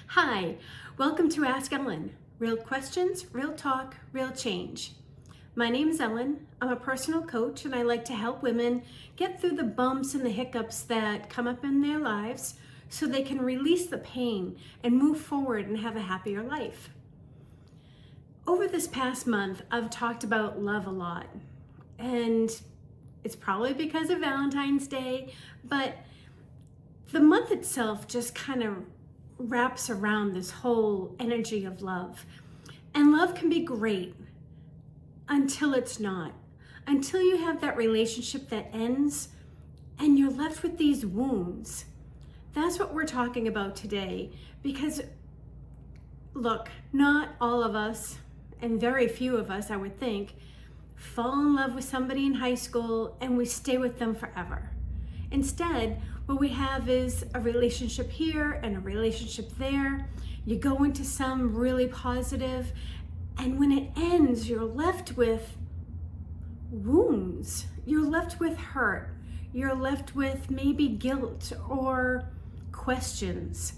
Hi, welcome to Ask Ellen. Real questions, real talk, real change. My name is Ellen. I'm a personal coach and I like to help women get through the bumps and the hiccups that come up in their lives so they can release the pain and move forward and have a happier life. Over this past month, I've talked about love a lot, and it's probably because of Valentine's Day, but the month itself just kind of wraps around this whole energy of love. And love can be great until it's not. Until you have that relationship that ends and you're left with these wounds. That's what we're talking about today, because look, not all of us, and very few of us, I would think, fall in love with somebody in high school and we stay with them forever. Instead, what we have is a relationship here and a relationship there. You go into some really positive, and when it ends, you're left with wounds. You're left with hurt. You're left with maybe guilt or questions.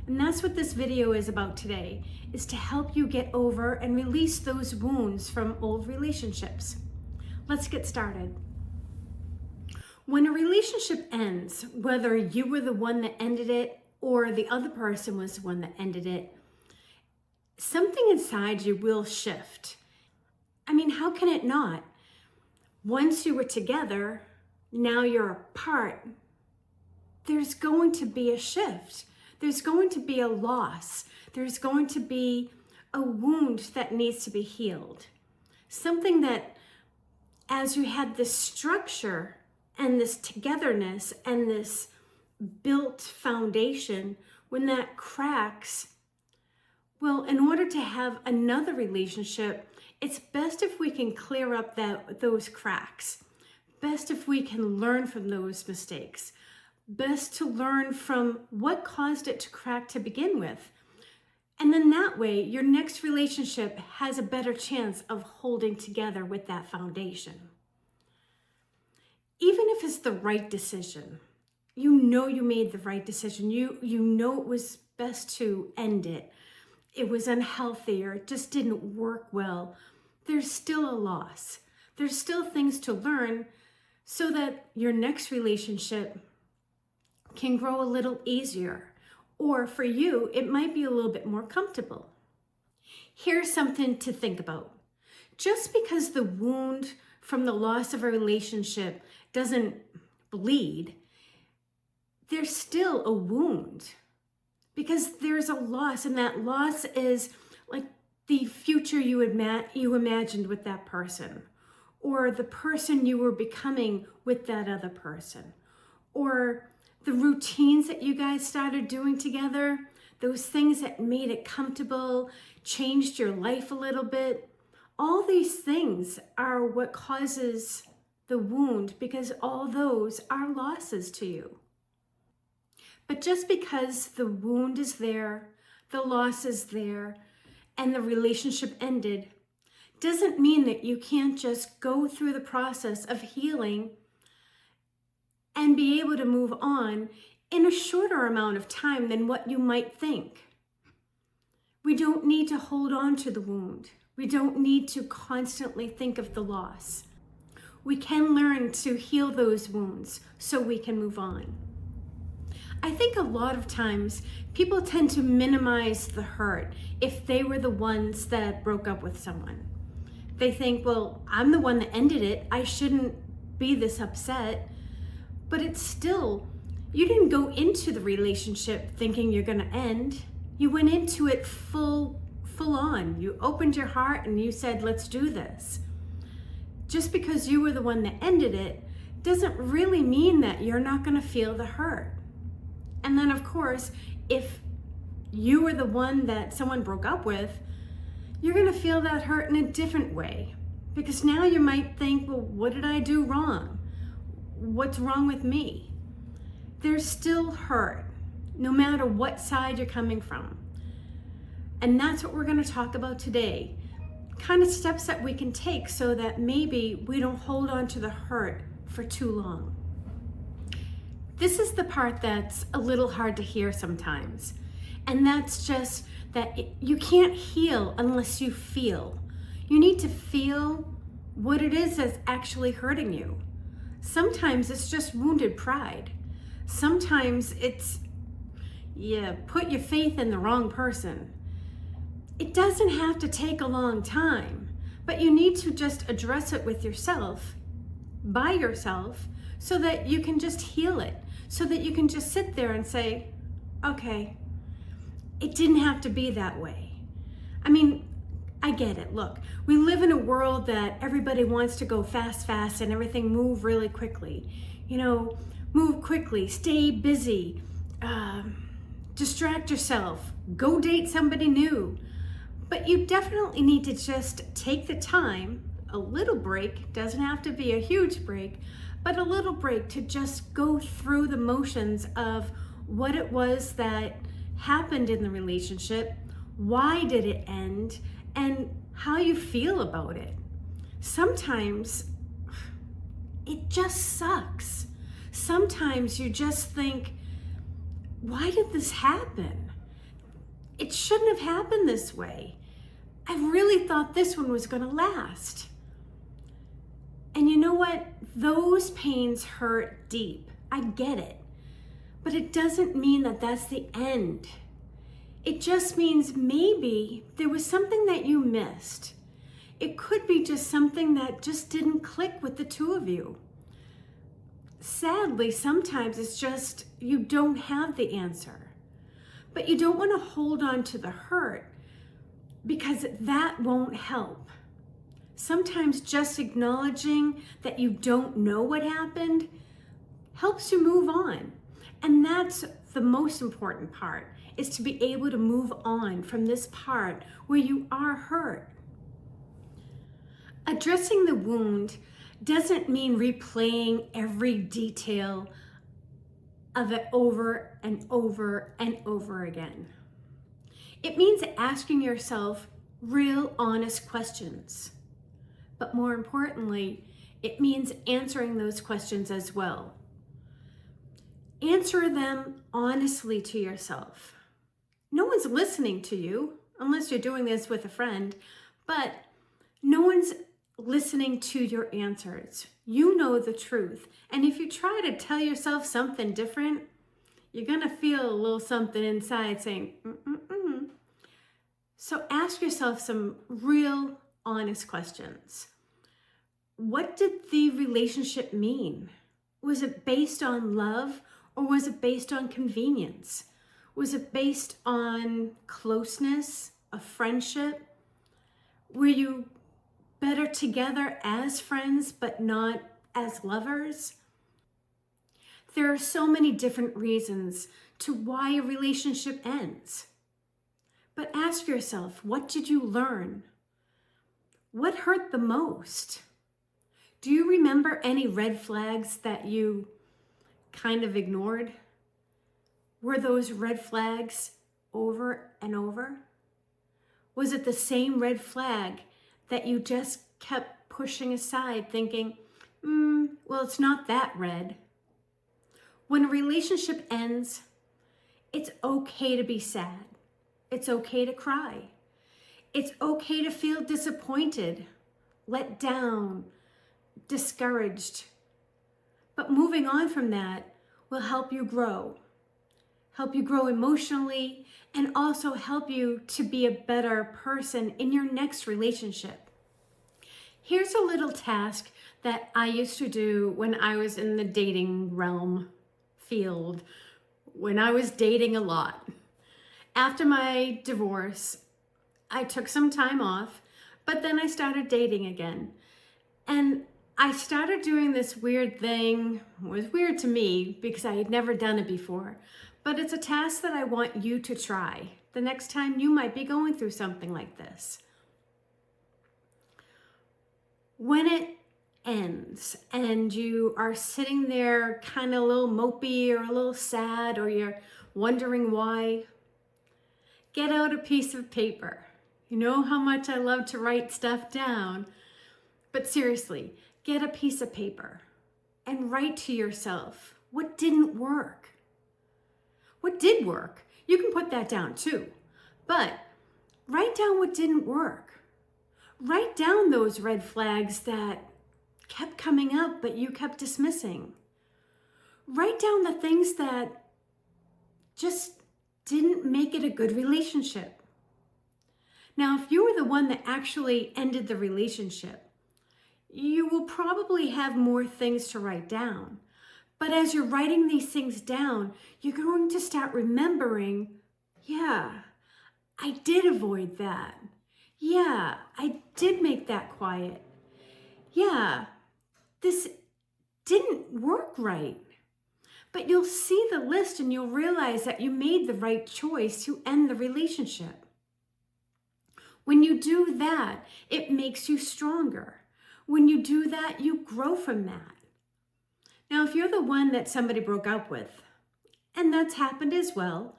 And that's what this video is about today, is to help you get over and release those wounds from old relationships. Let's get started. When a relationship ends, whether you were the one that ended it or the other person was the one that ended it, something inside you will shift. I mean, how can it not? Once you were together, now you're apart. There's going to be a shift. There's going to be a loss. There's going to be a wound that needs to be healed. Something that, as you had this structure and this togetherness and this built foundation, when that cracks, well, in order to have another relationship, it's best if we can clear up those cracks. Best if we can learn from those mistakes. Best to learn from what caused it to crack to begin with. And then that way, your next relationship has a better chance of holding together with that foundation. Even if it's the right decision, you know you made the right decision. You know it was best to end it. It was unhealthy or it just didn't work well. There's still a loss. There's still things to learn so that your next relationship can grow a little easier. Or for you, it might be a little bit more comfortable. Here's something to think about. Just because the wound from the loss of a relationship doesn't bleed, there's still a wound because there's a loss, and that loss is like the future you imagined with that person, or the person you were becoming with that other person, or the routines that you guys started doing together, those things that made it comfortable, changed your life a little bit. All these things are what causes the wound, because all those are losses to you. But just because the wound is there, the loss is there, and the relationship ended, doesn't mean that you can't just go through the process of healing and be able to move on in a shorter amount of time than what you might think. We don't need to hold on to the wound. We don't need to constantly think of the loss. We can learn to heal those wounds so we can move on. I think a lot of times people tend to minimize the hurt if they were the ones that broke up with someone. They think, well, I'm the one that ended it. I shouldn't be this upset. But it's still, you didn't go into the relationship thinking you're going to end. You went into it full on. You opened your heart and you said, let's do this. Just because you were the one that ended it doesn't really mean that you're not going to feel the hurt. And then, of course, if you were the one that someone broke up with, you're going to feel that hurt in a different way. Because now you might think, well, what did I do wrong? What's wrong with me? There's still hurt, no matter what side you're coming from. And that's what we're going to talk about today. Kind of steps that we can take so that maybe we don't hold on to the hurt for too long. This is the part that's a little hard to hear sometimes. And that's just that you can't heal unless you feel. You need to feel what it is that's actually hurting you. Sometimes it's just wounded pride. Sometimes it's you put your faith in the wrong person. It doesn't have to take a long time, but you need to just address it with yourself, by yourself, so that you can just heal it, so that you can just sit there and say, okay, it didn't have to be that way. I mean, I get it. Look, we live in a world that everybody wants to go fast, and everything move really quickly. You know, move quickly, stay busy, distract yourself, go date somebody new. But you definitely need to just take the time, a little break, doesn't have to be a huge break, but a little break to just go through the motions of what it was that happened in the relationship, why did it end, and how you feel about it. Sometimes it just sucks. Sometimes you just think, why did this happen? It shouldn't have happened this way. I really thought this one was going to last. And you know what? Those pains hurt deep. I get it. But it doesn't mean that that's the end. It just means maybe there was something that you missed. It could be just something that just didn't click with the two of you. Sadly, sometimes it's just you don't have the answer. But you don't want to hold on to the hurt because that won't help. Sometimes just acknowledging that you don't know what happened helps you move on. And that's the most important part, is to be able to move on from this part where you are hurt. Addressing the wound doesn't mean replaying every detail of it over and over and over again. It means asking yourself real, honest questions. But more importantly, it means answering those questions as well. Answer them honestly to yourself. No one's listening to you, unless you're doing this with a friend, but no one's listening to your answers. You know the truth. And if you try to tell yourself something different, you're going to feel a little something inside saying, mm-mm-mm. So ask yourself some real, honest questions. What did the relationship mean? Was it based on love, or was it based on convenience? Was it based on closeness, a friendship? Were you better together as friends, but not as lovers? There are so many different reasons to why a relationship ends. But ask yourself, what did you learn? What hurt the most? Do you remember any red flags that you kind of ignored? Were those red flags over and over? Was it the same red flag that you just kept pushing aside thinking, well, it's not that red? When a relationship ends, it's okay to be sad. It's okay to cry. It's okay to feel disappointed, let down, discouraged. But moving on from that will help you grow emotionally, and also help you to be a better person in your next relationship. Here's a little task that I used to do when I was in the dating realm field, when I was dating a lot. After my divorce, I took some time off, but then I started dating again. And I started doing this weird thing. It was weird to me because I had never done it before, but it's a task that I want you to try the next time you might be going through something like this. When it ends and you are sitting there kind of a little mopey or a little sad, or you're wondering why, get out a piece of paper. You know how much I love to write stuff down, but seriously, get a piece of paper and write to yourself, what didn't work? What did work? You can put that down too. But write down what didn't work. Write down those red flags that kept coming up, but you kept dismissing. Write down the things that just didn't make it a good relationship. Now, if you were the one that actually ended the relationship, you will probably have more things to write down. But as you're writing these things down, you're going to start remembering, yeah, I did avoid that. Yeah, I did make that quiet. Yeah, this didn't work right. But you'll see the list and you'll realize that you made the right choice to end the relationship. When you do that, it makes you stronger. When you do that, you grow from that. Now, if you're the one that somebody broke up with, and that's happened as well,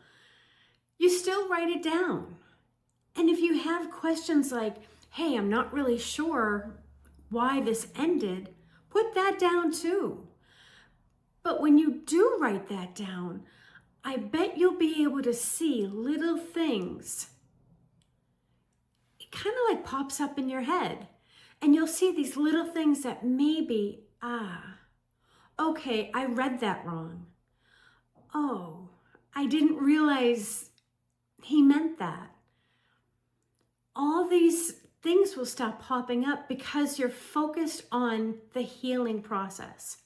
you still write it down. And if you have questions like, hey, I'm not really sure why this ended, put that down too. But when you do write that down, I bet you'll be able to see little things. It kind of like pops up in your head. And you'll see these little things that maybe, okay, I read that wrong. Oh, I didn't realize he meant that. All these things will stop popping up because you're focused on the healing process.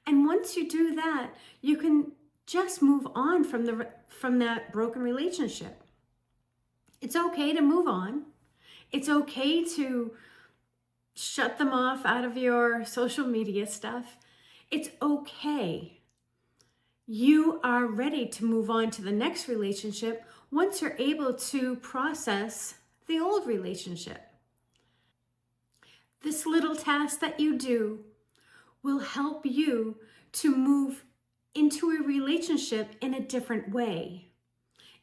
And once you do that, you can just move on from that broken relationship. It's okay to move on. It's okay to shut them off out of your social media stuff. It's okay. You are ready to move on to the next relationship once you're able to process the old relationship. This little task that you do will help you to move into a relationship in a different way,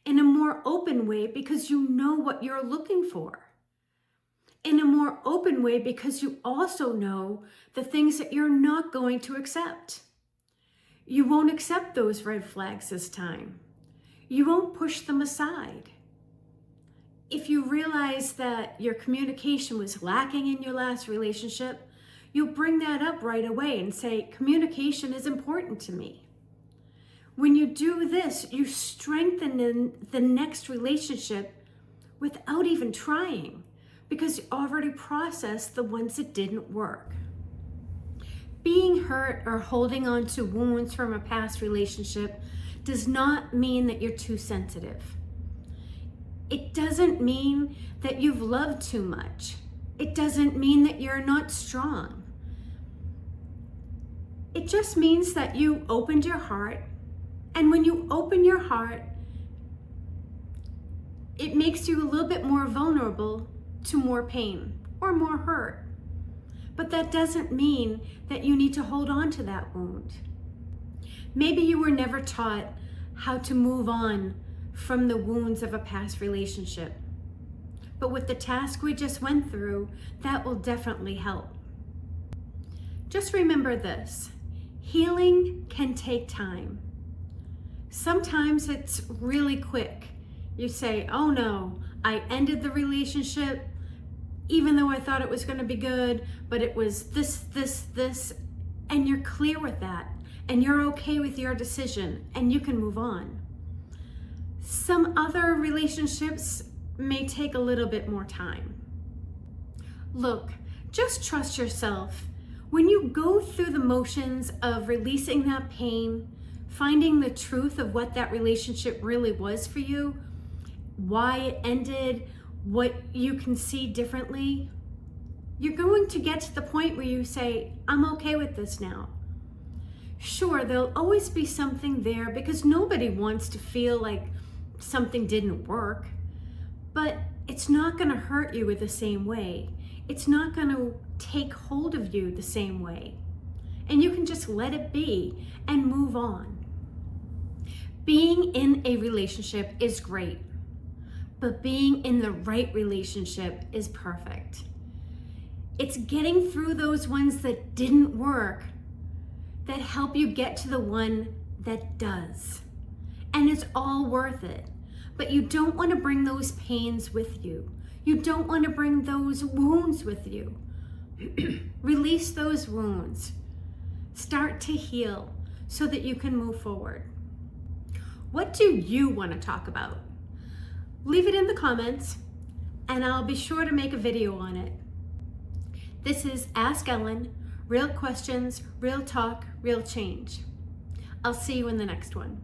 in a more open way, because you know what you're looking for. In a more open way because you also know the things that you're not going to accept. You won't accept those red flags this time. You won't push them aside. If you realize that your communication was lacking in your last relationship, you'll bring that up right away and say, communication is important to me. When you do this, you strengthen in the next relationship without even trying, because you already processed the ones that didn't work. Being hurt or holding on to wounds from a past relationship does not mean that you're too sensitive. It doesn't mean that you've loved too much. It doesn't mean that you're not strong. It just means that you opened your heart, and when you open your heart, it makes you a little bit more vulnerable to more pain or more hurt. But that doesn't mean that you need to hold on to that wound. Maybe you were never taught how to move on from the wounds of a past relationship. But with the task we just went through, that will definitely help. Just remember this, healing can take time. Sometimes it's really quick. You say, oh no, I ended the relationship, even though I thought it was going to be good, but it was this, and you're clear with that, and you're okay with your decision, and you can move on. Some other relationships may take a little bit more time. Look, just trust yourself. When you go through the motions of releasing that pain, finding the truth of what that relationship really was for you, why it ended, what you can see differently, you're going to get to the point where you say, I'm okay with this now. Sure, there'll always be something there because nobody wants to feel like something didn't work, but it's not going to hurt you the same way. It's not going to take hold of you the same way. And you can just let it be and move on. Being in a relationship is great, but being in the right relationship is perfect. It's getting through those ones that didn't work that help you get to the one that does. and it's all worth it. But you don't want to bring those pains with you. You don't want to bring those wounds with you. Release those wounds. Start to heal so that you can move forward. What do you want to talk about? Leave it in the comments and I'll be sure to make a video on it. This is Ask Ellen, real questions, real talk, real change. I'll see you in the next one.